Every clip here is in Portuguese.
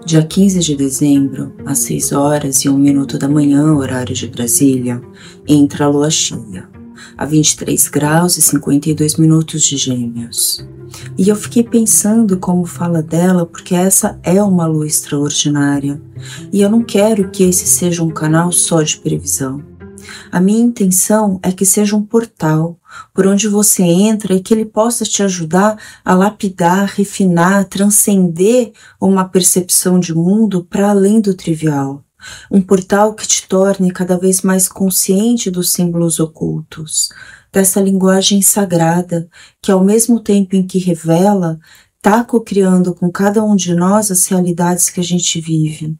Dia 15 de dezembro, às 6h01 da manhã, horário de Brasília, entra a lua cheia, a 23 graus e 52 minutos de Gêmeos. E eu fiquei pensando como fala dela, porque essa é uma lua extraordinária, e eu não quero que esse seja um canal só de previsão. A minha intenção é que seja um portal por onde você entra e que ele possa te ajudar a lapidar, refinar, transcender uma percepção de mundo para além do trivial. Um portal que te torne cada vez mais consciente dos símbolos ocultos, dessa linguagem sagrada que, ao mesmo tempo em que revela, está co-criando com cada um de nós as realidades que a gente vive.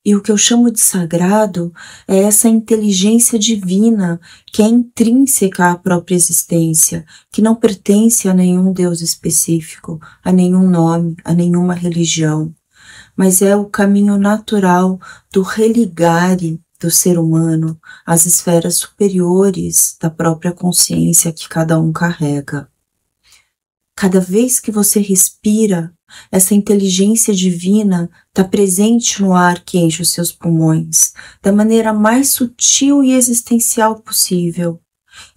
E o que eu chamo de sagrado é essa inteligência divina que é intrínseca à própria existência, que não pertence a nenhum Deus específico, a nenhum nome, a nenhuma religião, mas é o caminho natural do religare do ser humano às esferas superiores da própria consciência que cada um carrega. Cada vez que você respira, essa inteligência divina está presente no ar que enche os seus pulmões, da maneira mais sutil e existencial possível.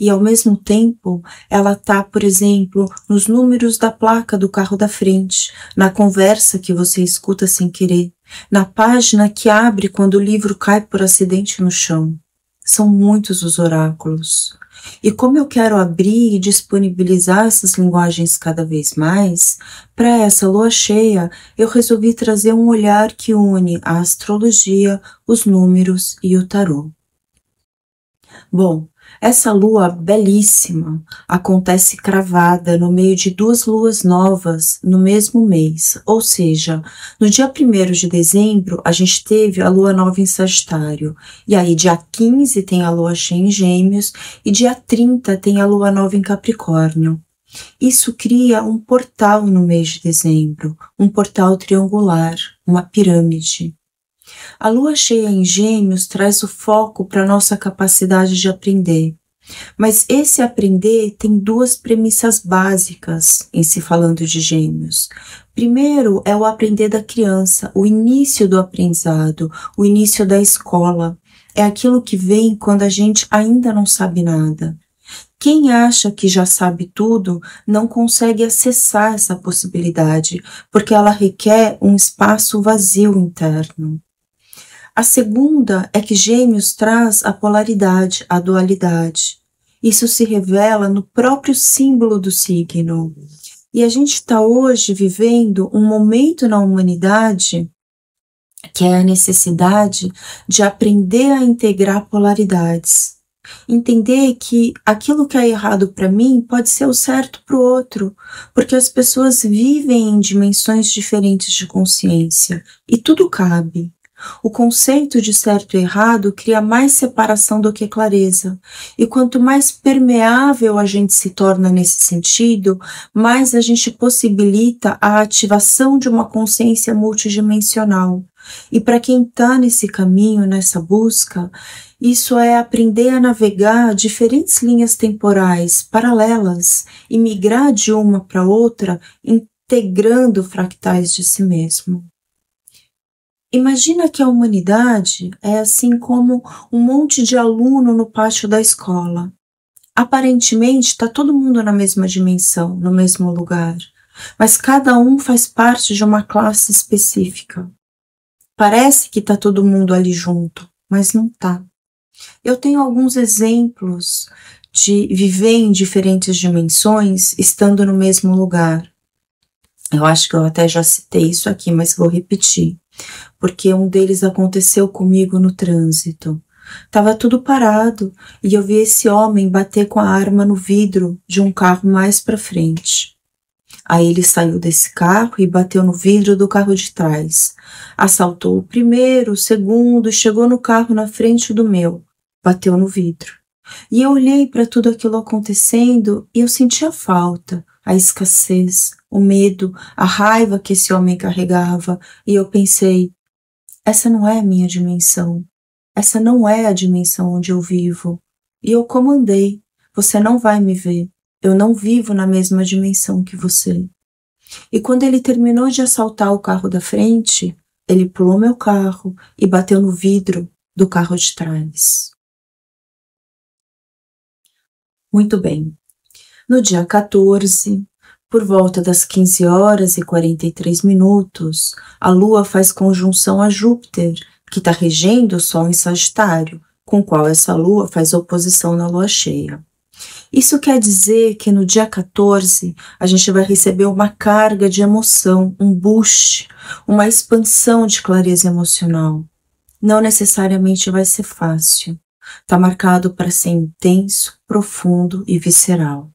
E, ao mesmo tempo, ela está, por exemplo, nos números da placa do carro da frente, na conversa que você escuta sem querer, na página que abre quando o livro cai por acidente no chão. São muitos os oráculos. E como eu quero abrir e disponibilizar essas linguagens cada vez mais, para essa lua cheia eu resolvi trazer um olhar que une a astrologia, os números e o tarô. Bom, essa lua belíssima acontece cravada no meio de duas luas novas no mesmo mês, ou seja, no dia 1º de dezembro a gente teve a lua nova em Sagitário, e aí dia 15 tem a lua cheia em Gêmeos e dia 30 tem a lua nova em Capricórnio. Isso cria um portal no mês de dezembro, um portal triangular, uma pirâmide. A lua cheia em Gêmeos traz o foco para a nossa capacidade de aprender. Mas esse aprender tem duas premissas básicas em se falando de Gêmeos. Primeiro é o aprender da criança, o início do aprendizado, o início da escola. É aquilo que vem quando a gente ainda não sabe nada. Quem acha que já sabe tudo não consegue acessar essa possibilidade, porque ela requer um espaço vazio interno. A segunda é que Gêmeos traz a polaridade, a dualidade. Isso se revela no próprio símbolo do signo. E a gente está hoje vivendo um momento na humanidade que é a necessidade de aprender a integrar polaridades. Entender que aquilo que é errado para mim pode ser o certo para o outro, porque as pessoas vivem em dimensões diferentes de consciência e tudo cabe. O conceito de certo e errado cria mais separação do que clareza, e quanto mais permeável a gente se torna nesse sentido, mais a gente possibilita a ativação de uma consciência multidimensional. E para quem está nesse caminho, nessa busca, isso é aprender a navegar diferentes linhas temporais paralelas e migrar de uma para outra, integrando fractais de si mesmo. Imagina que a humanidade é assim como um monte de aluno no pátio da escola. Aparentemente está todo mundo na mesma dimensão, no mesmo lugar, mas cada um faz parte de uma classe específica. Parece que está todo mundo ali junto, mas não está. Eu tenho alguns exemplos de viver em diferentes dimensões estando no mesmo lugar. Eu acho que eu até já citei isso aqui, mas vou repetir, porque um deles aconteceu comigo no trânsito. Tava tudo parado e eu vi esse homem bater com a arma no vidro de um carro mais para frente. Aí ele saiu desse carro e bateu no vidro do carro de trás. Assaltou o primeiro, o segundo e chegou no carro na frente do meu. Bateu no vidro. E eu olhei para tudo aquilo acontecendo e eu senti a falta, a escassez, o medo, a raiva que esse homem carregava. E eu pensei, essa não é a minha dimensão. Essa não é a dimensão onde eu vivo. E eu comandei, você não vai me ver. Eu não vivo na mesma dimensão que você. E quando ele terminou de assaltar o carro da frente, ele pulou meu carro e bateu no vidro do carro de trás. Muito bem. No dia 14, por volta das 15 horas e 43 minutos, a Lua faz conjunção a Júpiter, que está regendo o Sol em Sagitário, com o qual essa Lua faz oposição na Lua cheia. Isso quer dizer que no dia 14 a gente vai receber uma carga de emoção, um boost, uma expansão de clareza emocional. Não necessariamente vai ser fácil. Está marcado para ser intenso, profundo e visceral.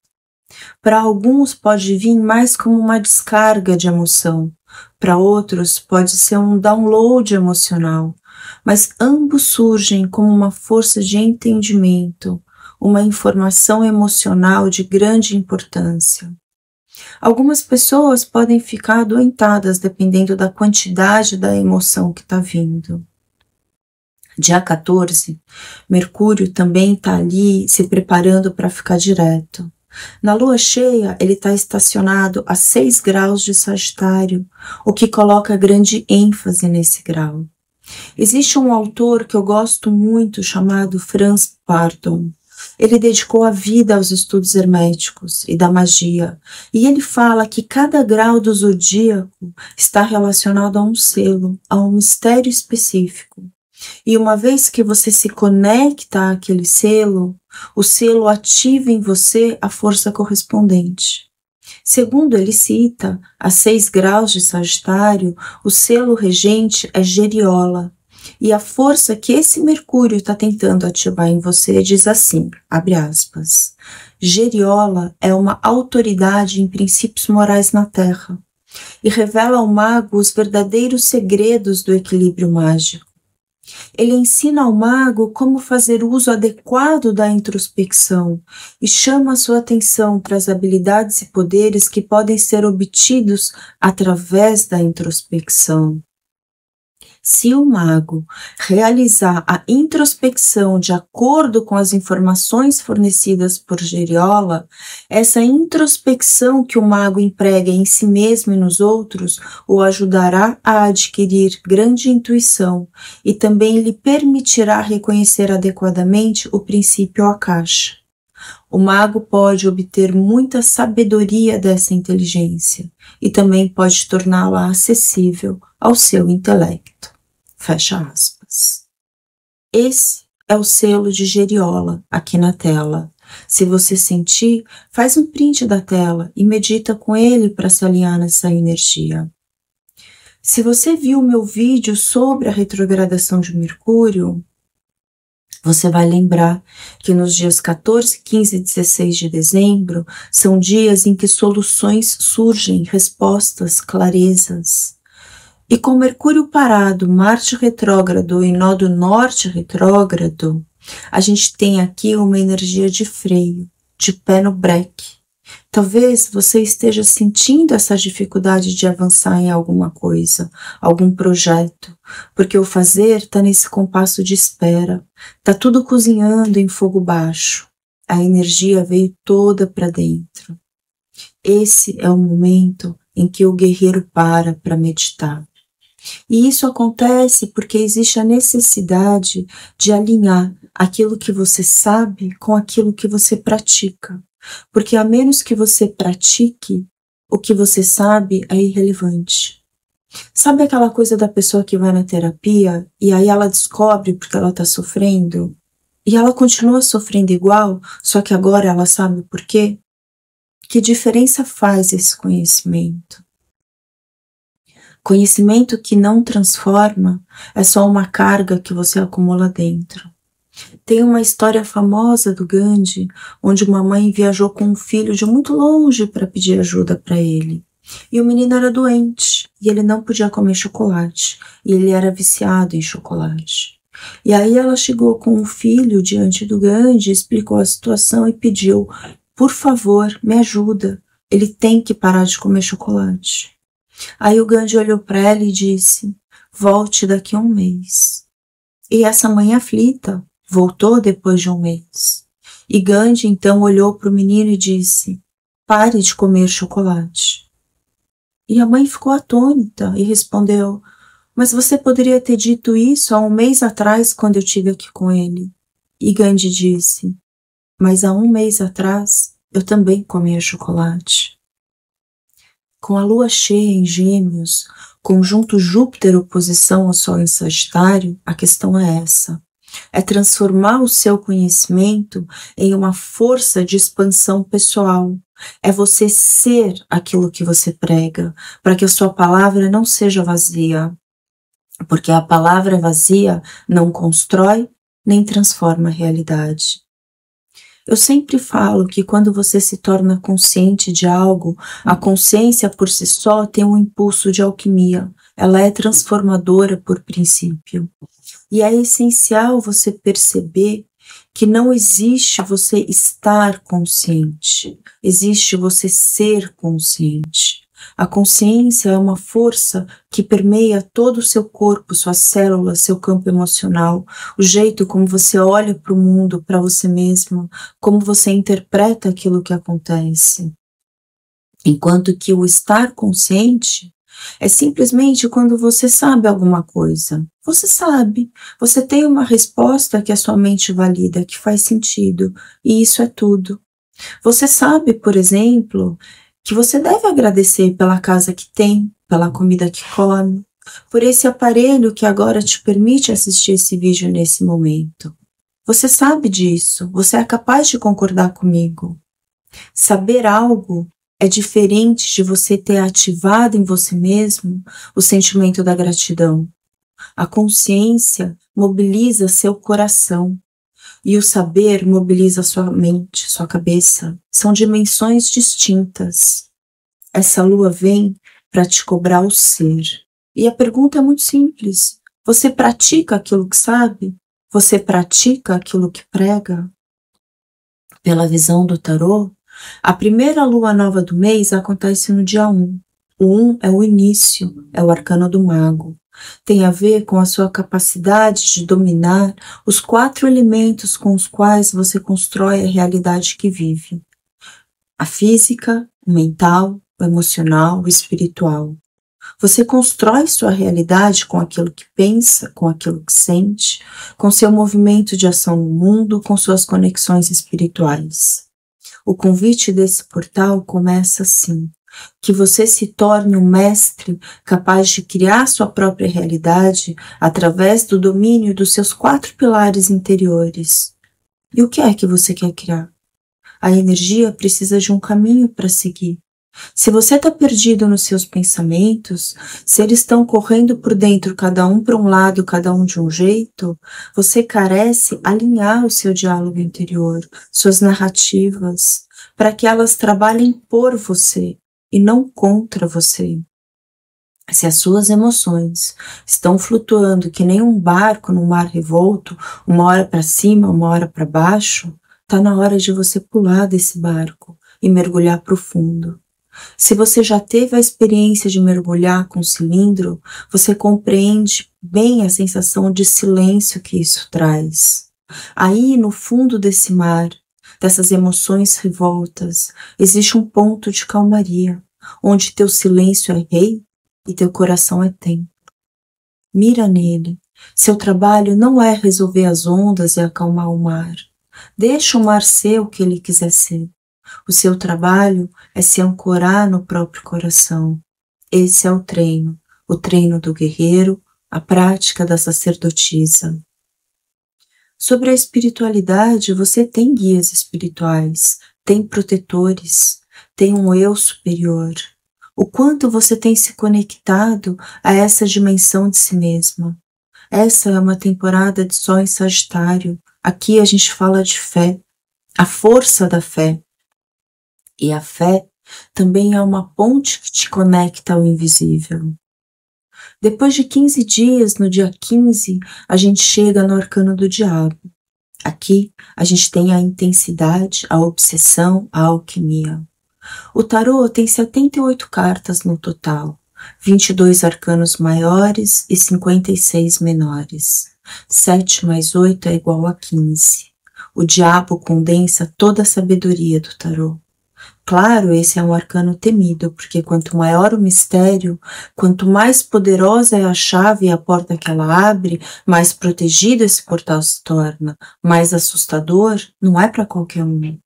Para alguns pode vir mais como uma descarga de emoção, para outros pode ser um download emocional, mas ambos surgem como uma força de entendimento, uma informação emocional de grande importância. Algumas pessoas podem ficar adoentadas dependendo da quantidade da emoção que está vindo. Dia 14, Mercúrio também está ali se preparando para ficar direto. Na lua cheia, ele está estacionado a 6 graus de Sagitário, o que coloca grande ênfase nesse grau. Existe um autor que eu gosto muito chamado Franz Bardon. Ele dedicou a vida aos estudos herméticos e da magia, e ele fala que cada grau do zodíaco está relacionado a um selo, a um mistério específico. E uma vez que você se conecta àquele selo, o selo ativa em você a força correspondente. Segundo ele cita, a 6 graus de Sagitário, o selo regente é Geriola. E a força que esse Mercúrio está tentando ativar em você diz assim, abre aspas, Geriola é uma autoridade em princípios morais na Terra e revela ao mago os verdadeiros segredos do equilíbrio mágico. Ele ensina ao mago como fazer uso adequado da introspecção e chama a sua atenção para as habilidades e poderes que podem ser obtidos através da introspecção. Se o mago realizar a introspecção de acordo com as informações fornecidas por Geriola, essa introspecção que o mago emprega em si mesmo e nos outros o ajudará a adquirir grande intuição e também lhe permitirá reconhecer adequadamente o princípio Akasha. O mago pode obter muita sabedoria dessa inteligência e também pode torná-la acessível ao seu intelecto. Fecha aspas. Esse é o selo de Geriola aqui na tela. Se você sentir, faz um print da tela e medita com ele para se alinhar nessa energia. Se você viu o meu vídeo sobre a retrogradação de Mercúrio, você vai lembrar que nos dias 14, 15 e 16 de dezembro são dias em que soluções surgem, respostas, clarezas. E com Mercúrio parado, Marte retrógrado e nó do norte retrógrado, a gente tem aqui uma energia de freio, de pé no breque. Talvez você esteja sentindo essa dificuldade de avançar em alguma coisa, algum projeto, porque o fazer está nesse compasso de espera, está tudo cozinhando em fogo baixo, a energia veio toda para dentro. Esse é o momento em que o guerreiro para meditar. E isso acontece porque existe a necessidade de alinhar aquilo que você sabe com aquilo que você pratica. Porque a menos que você pratique, o que você sabe é irrelevante. Sabe aquela coisa da pessoa que vai na terapia e aí ela descobre porque ela está sofrendo e ela continua sofrendo igual, só que agora ela sabe por quê? Que diferença faz esse conhecimento? Conhecimento que não transforma é só uma carga que você acumula dentro. Tem uma história famosa do Gandhi, onde uma mãe viajou com um filho de muito longe para pedir ajuda para ele. E o menino era doente, e ele não podia comer chocolate, e ele era viciado em chocolate. E aí ela chegou com o filho diante do Gandhi, explicou a situação e pediu, por favor, me ajuda, ele tem que parar de comer chocolate. Aí o Gandhi olhou para ela e disse, volte daqui a um mês. E essa mãe aflita voltou depois de um mês. E Gandhi então olhou para o menino e disse, pare de comer chocolate. E a mãe ficou atônita e respondeu, Mas você poderia ter dito isso há um mês atrás, quando eu estive aqui com ele. E Gandhi disse, mas há um mês atrás eu também comia chocolate. Com a lua cheia em Gêmeos, conjunto Júpiter oposição ao Sol em Sagitário, a questão é essa. É transformar o seu conhecimento em uma força de expansão pessoal. É você ser aquilo que você prega, para que a sua palavra não seja vazia. Porque a palavra vazia não constrói nem transforma a realidade. Eu sempre falo que quando você se torna consciente de algo, a consciência por si só tem um impulso de alquimia. Ela é transformadora por princípio. E é essencial você perceber que não existe você estar consciente, existe você ser consciente. A consciência é uma força que permeia todo o seu corpo, suas células, seu campo emocional, o jeito como você olha para o mundo, para você mesmo, como você interpreta aquilo que acontece. Enquanto que o estar consciente é simplesmente quando você sabe alguma coisa. Você sabe, você tem uma resposta que a sua mente valida, que faz sentido, e isso é tudo. Você sabe, por exemplo, que você deve agradecer pela casa que tem, pela comida que come, por esse aparelho que agora te permite assistir esse vídeo nesse momento. Você sabe disso, você é capaz de concordar comigo. Saber algo é diferente de você ter ativado em você mesmo o sentimento da gratidão. A consciência mobiliza seu coração e o saber mobiliza sua mente, sua cabeça. São dimensões distintas. Essa lua vem para te cobrar o ser. E a pergunta é muito simples. Você pratica aquilo que sabe? Você pratica aquilo que prega? Pela visão do tarô, a primeira lua nova do mês acontece no dia 1. O 1 é o início, é o arcano do mago. Tem a ver com a sua capacidade de dominar os 4 elementos com os quais você constrói a realidade que vive. A física, o mental, o emocional, o espiritual. Você constrói sua realidade com aquilo que pensa, com aquilo que sente, com seu movimento de ação no mundo, com suas conexões espirituais. O convite desse portal começa assim, que você se torne um mestre capaz de criar sua própria realidade através do domínio dos seus 4 pilares interiores. E o que é que você quer criar? A energia precisa de um caminho para seguir. Se você está perdido nos seus pensamentos, se eles estão correndo por dentro, cada um para um lado, cada um de um jeito, você carece alinhar o seu diálogo interior, suas narrativas, para que elas trabalhem por você e não contra você. Se as suas emoções estão flutuando que nem um barco no mar revolto, uma hora para cima, uma hora para baixo, está na hora de você pular desse barco e mergulhar profundo. Se você já teve a experiência de mergulhar com o cilindro, você compreende bem a sensação de silêncio que isso traz. Aí, no fundo desse mar, dessas emoções revoltas, existe um ponto de calmaria, onde teu silêncio é rei e teu coração é templo. Mira nele. Seu trabalho não é resolver as ondas e acalmar o mar. Deixa o mar ser o que ele quiser ser. O seu trabalho é se ancorar no próprio coração. Esse é o treino do guerreiro, a prática da sacerdotisa. Sobre a espiritualidade, você tem guias espirituais, tem protetores, tem um eu superior. O quanto você tem se conectado a essa dimensão de si mesma. Essa é uma temporada de Sol em Sagitário. Aqui a gente fala de fé, a força da fé. E a fé também é uma ponte que te conecta ao invisível. Depois de 15 dias, no dia 15, a gente chega no arcano do diabo. Aqui a gente tem a intensidade, a obsessão, a alquimia. O tarô tem 78 cartas no total, 22 arcanos maiores e 56 menores. 7 mais 8 é igual a 15. O diabo condensa toda a sabedoria do tarô. Claro, esse é um arcano temido, porque quanto maior o mistério, quanto mais poderosa é a chave e a porta que ela abre, mais protegido esse portal se torna, mais assustador, não é para qualquer um.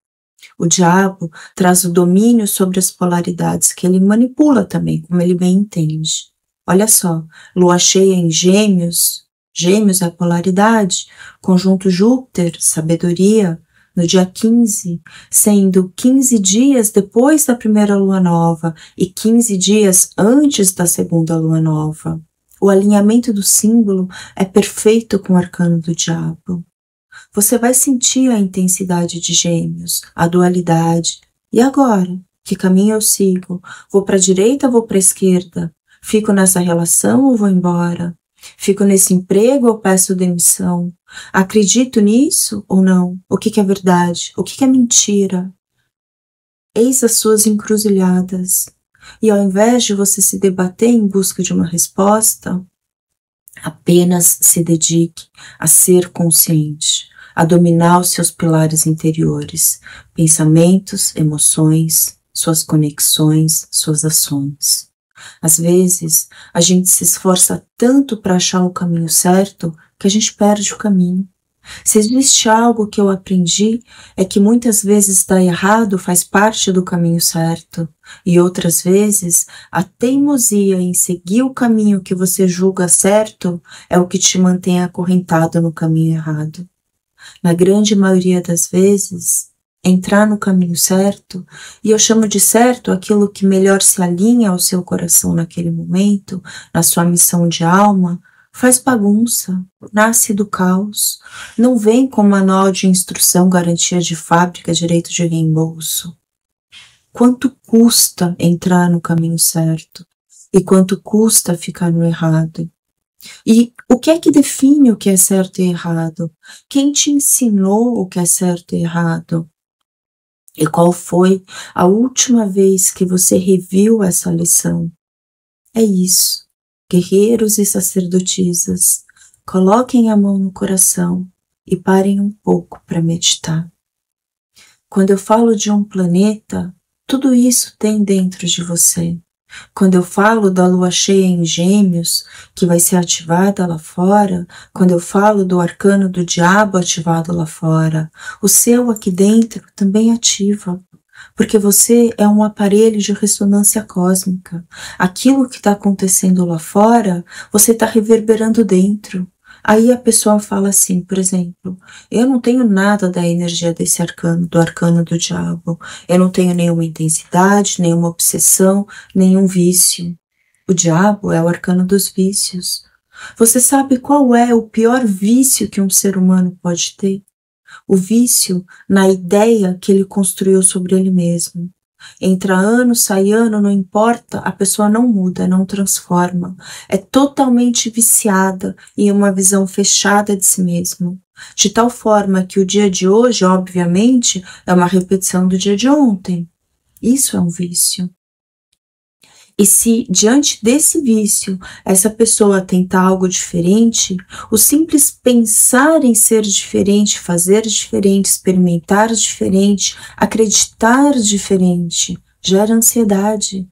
O diabo traz o domínio sobre as polaridades que ele manipula também, como ele bem entende. Olha só, lua cheia em Gêmeos, Gêmeos é a polaridade, conjunto Júpiter, sabedoria, no dia 15, sendo 15 dias depois da primeira lua nova e 15 dias antes da segunda lua nova. O alinhamento do símbolo é perfeito com o arcano do diabo. Você vai sentir a intensidade de Gêmeos, a dualidade. E agora? Que caminho eu sigo? Vou para a direita ou vou para a esquerda? Fico nessa relação ou vou embora? Fico nesse emprego ou peço demissão? Acredito nisso ou não? O que é verdade? O que é mentira? Eis as suas encruzilhadas. E ao invés de você se debater em busca de uma resposta, apenas se dedique a ser consciente, a dominar os seus pilares interiores, pensamentos, emoções, suas conexões, suas ações. Às vezes, a gente se esforça tanto para achar o caminho certo que a gente perde o caminho. Se existe algo que eu aprendi é que muitas vezes dar errado faz parte do caminho certo e outras vezes a teimosia em seguir o caminho que você julga certo é o que te mantém acorrentado no caminho errado. Na grande maioria das vezes, entrar no caminho certo, e eu chamo de certo aquilo que melhor se alinha ao seu coração naquele momento, na sua missão de alma, faz bagunça, nasce do caos, não vem com manual de instrução, garantia de fábrica, direito de reembolso. Quanto custa entrar no caminho certo? E quanto custa ficar no errado? E o que é que define o que é certo e errado? Quem te ensinou o que é certo e errado? E qual foi a última vez que você reviu essa lição? É isso. Guerreiros e sacerdotisas, coloquem a mão no coração e parem um pouco para meditar. Quando eu falo de um planeta, tudo isso tem dentro de você. Quando eu falo da lua cheia em Gêmeos, que vai ser ativada lá fora, quando eu falo do arcano do diabo ativado lá fora, o seu aqui dentro também ativa, porque você é um aparelho de ressonância cósmica. Aquilo que está acontecendo lá fora, você está reverberando dentro. Aí a pessoa fala assim, por exemplo, eu não tenho nada da energia desse arcano, do arcano do diabo. Eu não tenho nenhuma intensidade, nenhuma obsessão, nenhum vício. O diabo é o arcano dos vícios. Você sabe qual é o pior vício que um ser humano pode ter? O vício na ideia que ele construiu sobre ele mesmo. Entra ano, sai ano, não importa, a pessoa não muda, não transforma. É totalmente viciada em uma visão fechada de si mesmo. De tal forma que o dia de hoje, obviamente, é uma repetição do dia de ontem. Isso é um vício. E se, diante desse vício, essa pessoa tentar algo diferente, o simples pensar em ser diferente, fazer diferente, experimentar diferente, acreditar diferente, gera ansiedade.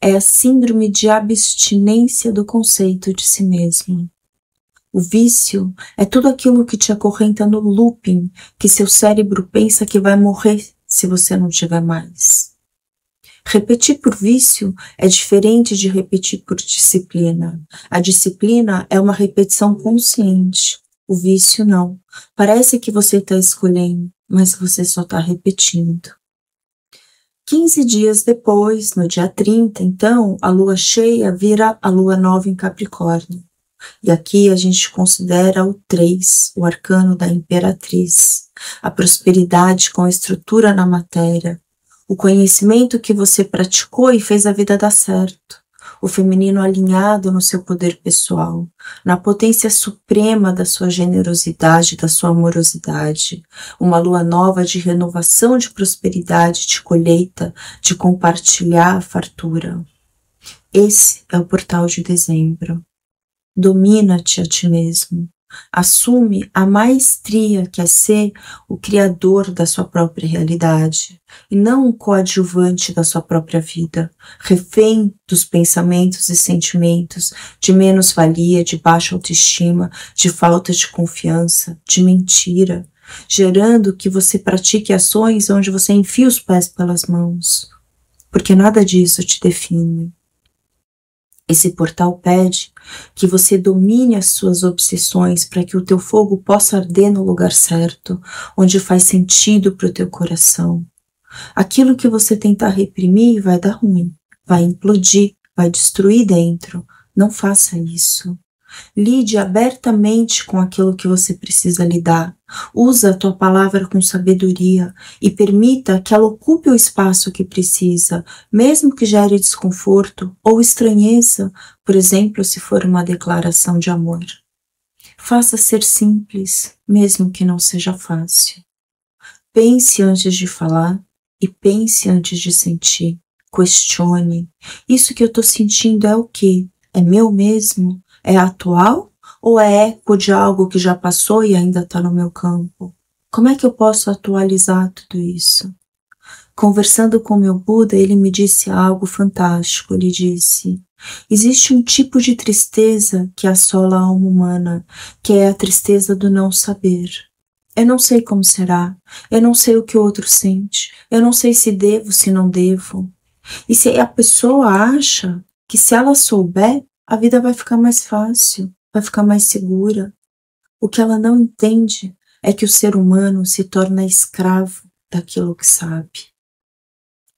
É a síndrome de abstinência do conceito de si mesmo. O vício é tudo aquilo que te acorrenta no looping, que seu cérebro pensa que vai morrer se você não tiver mais. Repetir por vício é diferente de repetir por disciplina. A disciplina é uma repetição consciente. O vício não. Parece que você está escolhendo, mas você só está repetindo. 15 dias depois, no dia 30, então, a lua cheia vira a lua nova em Capricórnio. E aqui a gente considera o 3, o arcano da imperatriz, a prosperidade com estrutura na matéria, o conhecimento que você praticou e fez a vida dar certo, o feminino alinhado no seu poder pessoal, na potência suprema da sua generosidade, da sua amorosidade, uma lua nova de renovação, de prosperidade, de colheita, de compartilhar a fartura. Esse é o portal de dezembro. Domina-te a ti mesmo. Assume a maestria que é ser o criador da sua própria realidade e não um coadjuvante da sua própria vida, refém dos pensamentos e sentimentos de menos-valia, de baixa autoestima, de falta de confiança, de mentira, gerando que você pratique ações onde você enfia os pés pelas mãos, porque nada disso te define. Esse portal pede que você domine as suas obsessões para que o teu fogo possa arder no lugar certo, onde faz sentido para o teu coração. Aquilo que você tentar reprimir vai dar ruim, vai implodir, vai destruir dentro. Não faça isso. Lide abertamente com aquilo que você precisa lidar. Usa a tua palavra com sabedoria e permita que ela ocupe o espaço que precisa, mesmo que gere desconforto ou estranheza, por exemplo, se for uma declaração de amor. Faça ser simples, mesmo que não seja fácil. Pense antes de falar e pense antes de sentir. Questione. Isso que eu estou sentindo é o quê? É meu mesmo? É atual ou é eco de algo que já passou e ainda está no meu campo? Como é que eu posso atualizar tudo isso? Conversando com meu Buda, ele me disse algo fantástico. Ele disse: existe um tipo de tristeza que assola a alma humana, que é a tristeza do não saber. Eu não sei como será, eu não sei o que o outro sente, eu não sei se devo, se não devo. E se a pessoa acha que se ela souber, a vida vai ficar mais fácil, vai ficar mais segura. O que ela não entende é que o ser humano se torna escravo daquilo que sabe.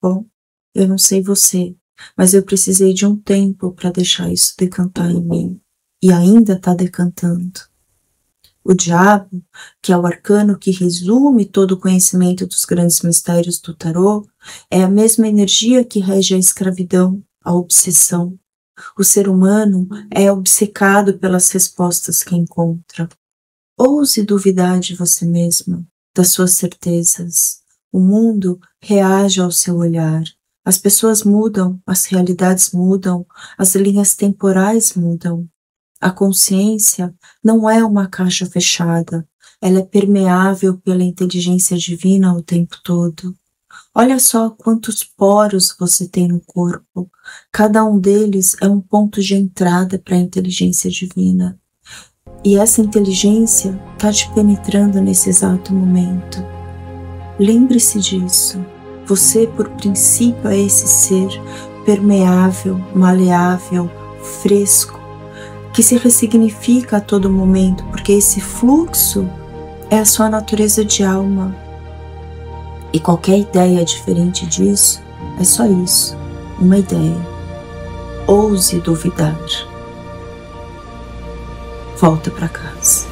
Bom, eu não sei você, mas eu precisei de um tempo para deixar isso decantar em mim. E ainda está decantando. O diabo, que é o arcano que resume todo o conhecimento dos grandes mistérios do tarô, é a mesma energia que rege a escravidão, a obsessão. O ser humano é obcecado pelas respostas que encontra. Ouse duvidar de você mesma, das suas certezas. O mundo reage ao seu olhar. As pessoas mudam, as realidades mudam, as linhas temporais mudam. A consciência não é uma caixa fechada, ela é permeável pela inteligência divina o tempo todo. Olha só quantos poros você tem no corpo. Cada um deles é um ponto de entrada para a inteligência divina. E essa inteligência está te penetrando nesse exato momento. Lembre-se disso. Você, por princípio, é esse ser permeável, maleável, fresco, que se ressignifica a todo momento, porque esse fluxo é a sua natureza de alma. E qualquer ideia diferente disso é só isso, uma ideia. Ouse duvidar. Volta para casa.